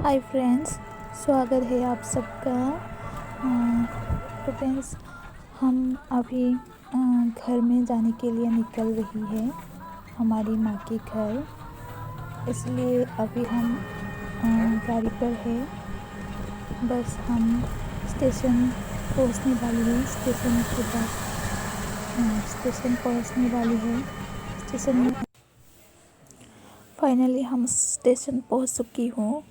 Hi friends, स्वागत है आप सबका। तो फ्रेंड्स, हम अभी घर में जाने के लिए निकल रही है, हमारी माँ के घर। इसलिए अभी हम गाड़ी पर है। बस हम स्टेशन पहुँचने वाली है। स्टेशन के बाद स्टेशन पहुँचने वाली है। स्टेशन में फाइनली हम स्टेशन पहुँच चुकी हूँ।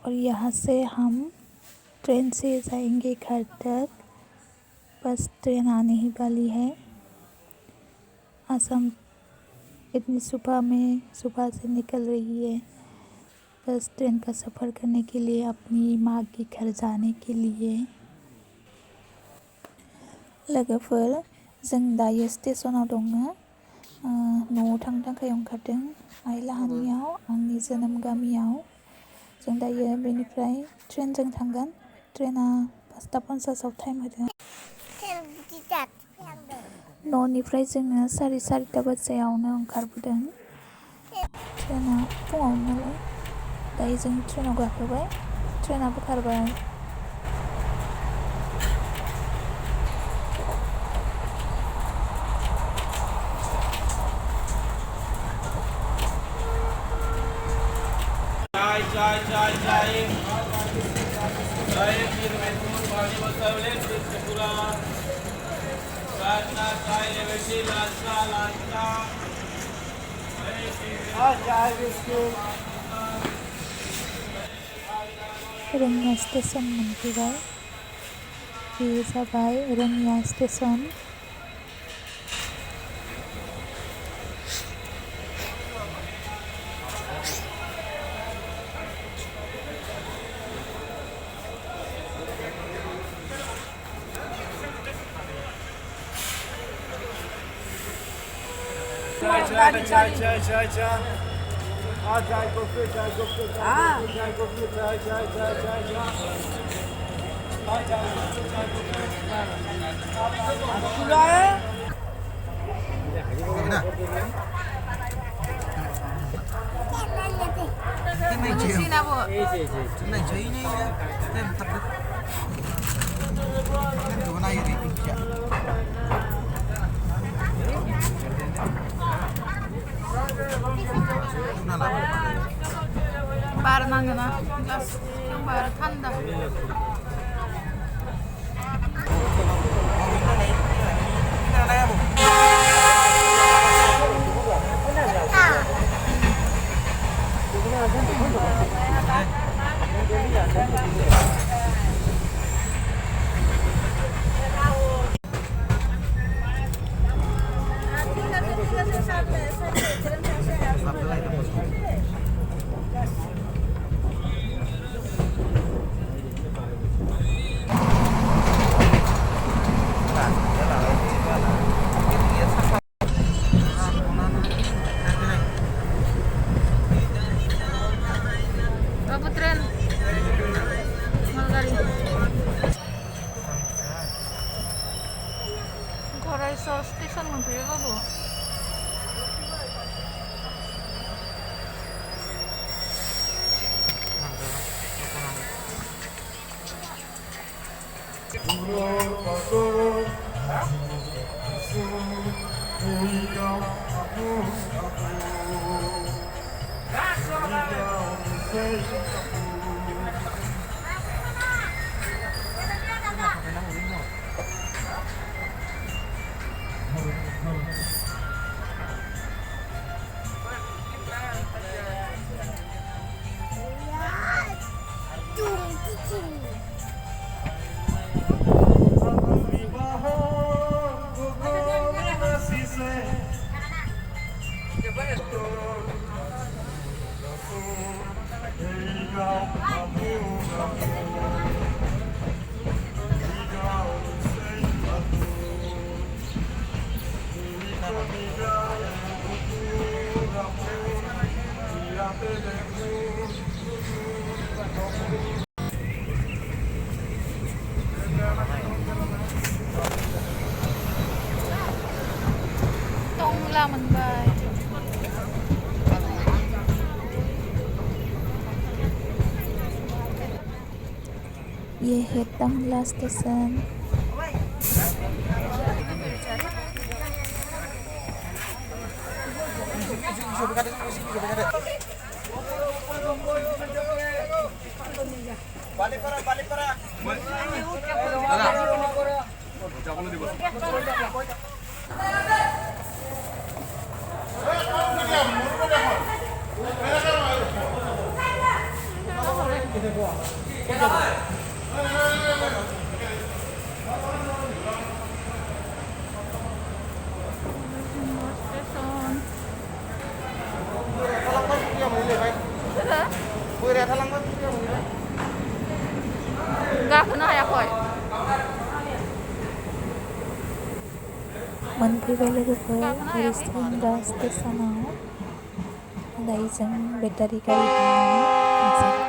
और यहाँ से हम ट्रेन से जाएंगे घर तक। बस ट्रेन आने ही वाली है। असम इतनी सुबह से निकल रही है, बस ट्रेन का सफ़र करने के लिए, अपनी माँ के घर जाने के लिए। लोगोफोर, जों दायो स्टेशनाव दङ। न'आव थांनो थाखाय ओंखारदों, आइ लाहानियाव, आंनि जोनोम गामियाव। जों दायो बेनिफ्राय ट्रेनजों थांगोन। ट्रेना 5:50 टाइम होदों। न'निफ्राय जोङो 4:30 बाजियावनो ओंखारबोदों। ट्रेना फुङावनो नालाय। दायो जों ट्रेनाव गाखोबाय। ट्रेनाबो खारबाय। रङिया स्टेशन मोनफैबाय। बे जाबाय रङिया स्टेशन। बार नांगोना ग्लास बार थान्दा। स्टेशन मोनफैबाय बाबु। Tong laman ba? ये है टंगला स्टेशन। गाखोनो हायाखै मोनफैबाय लोगोफोर हरिसिंगा स्टेशनाव दायो जों बेटारि गारि हमनानै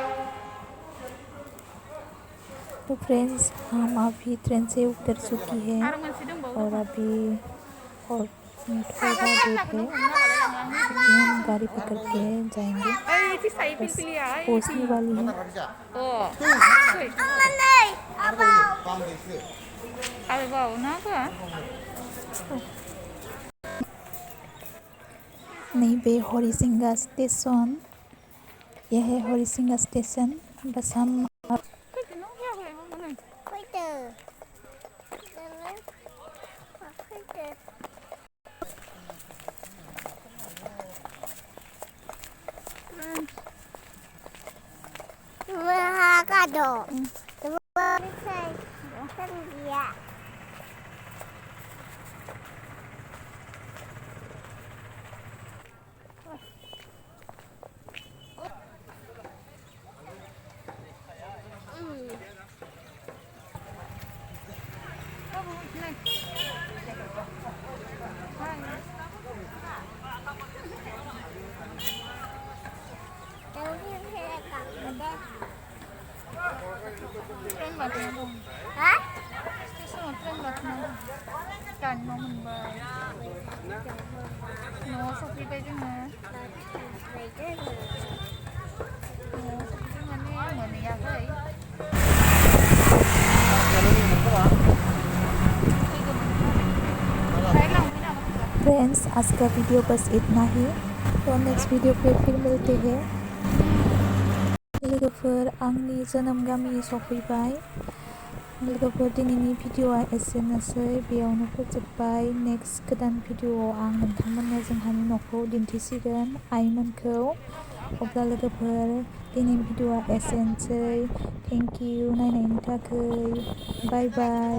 तो फ्रेंड्स हम अभी ट्रेन से उतर चुकी है और अभी और थोड़ा दूर है हम गाड़ी पकड़ के जाएंगे बस पहुँचने वाली है नहीं बे हरिसिंगा स्टेशन यह है हरिसिंगा स्टेशन बस हम फ्रेंड्स आज का वीडियो बस इतना ही तो नेक्स्ट वीडियो पे फिर मिलते हैं लोगोफोर आंनि जोनोम गामि सफैबाय लोगोफोर दिनैनि भिडिअआ एसेनोसै बेयावनो फोजोबबाय नेक्स्ट गोदान भिडिअआव आं नोंथांमोननो जोंहानि न'खौ दिन्थिसिगोन आइमोनखौ अब्ला लोगोफोर दिनैनि भिडिअआ एसेनोसै थेंक इउ नायनायनि थाखाय बाय बाय